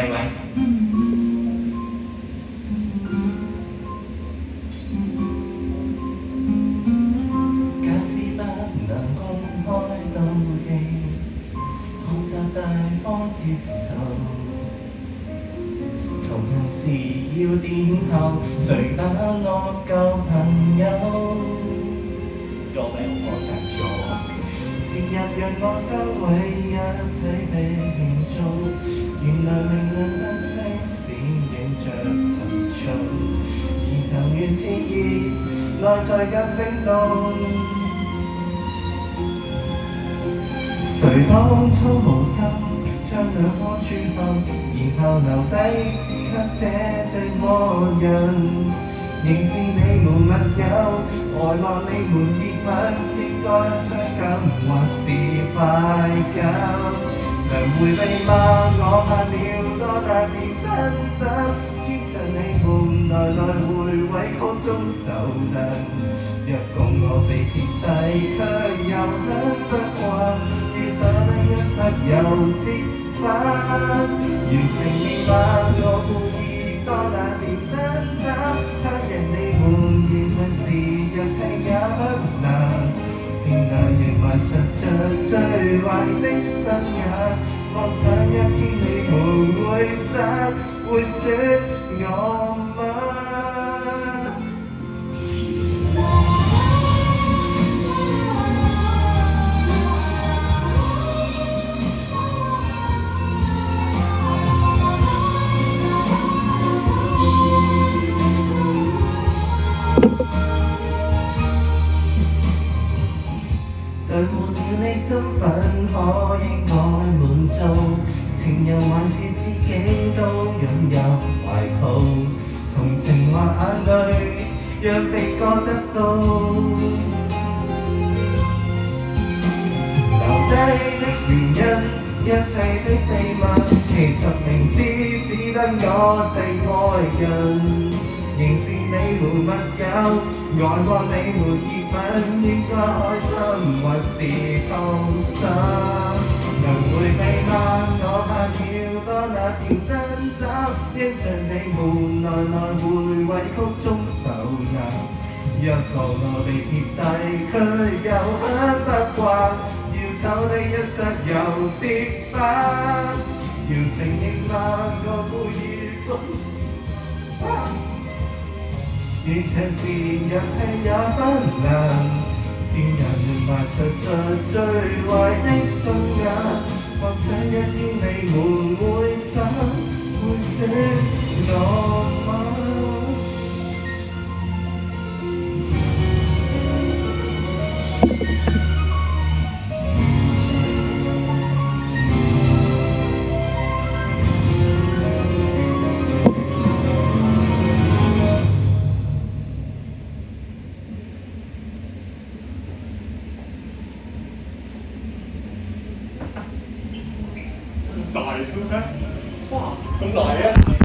位。假使不能公開妒忌，學習大方接受，同人時要點後，誰把我舊朋友？有沒有我想說？節日讓我收尾一起被慶祝，原來明亮燈飾閃映着沉重，言談如熾熱，內在更冰凍。誰當初無心將兩顆撮合，然後留低此刻這寂寞人。仍是你們密友，愛望你們熱吻，應該傷感或是快感。能迴避嗎？我怕了多大便等等，穿着你們來回委曲中受能。若共我被撇低，卻又很不慣，要找得一剎又折返。要承認嗎？我故意多那便等等，他日你們完場時若聽也不難。是那夜漫長着最壞的心眼，我想一天你們會散，會說我嗎？在沒了你身份，可應該滿足，情人還是自己都擁有懷抱，同情或眼淚，讓被覺得到。留低的原因，一切的秘密，其實明知只得我剩愛人，仍是你們密友。愛過你們熱吻，應該開心還是痛心？能迴避嗎？我怕要多那條掙扎，因着你們來回委曲中受難。若求我被撇低，卻又很不慣，要走的一剎又折返。要承認嗎？我故意攻。完場時若聽也不難，善人埋藏着最壞的心眼，或想一天你們會散，會說我嗎？大嘅咩？哇，咁大嘅！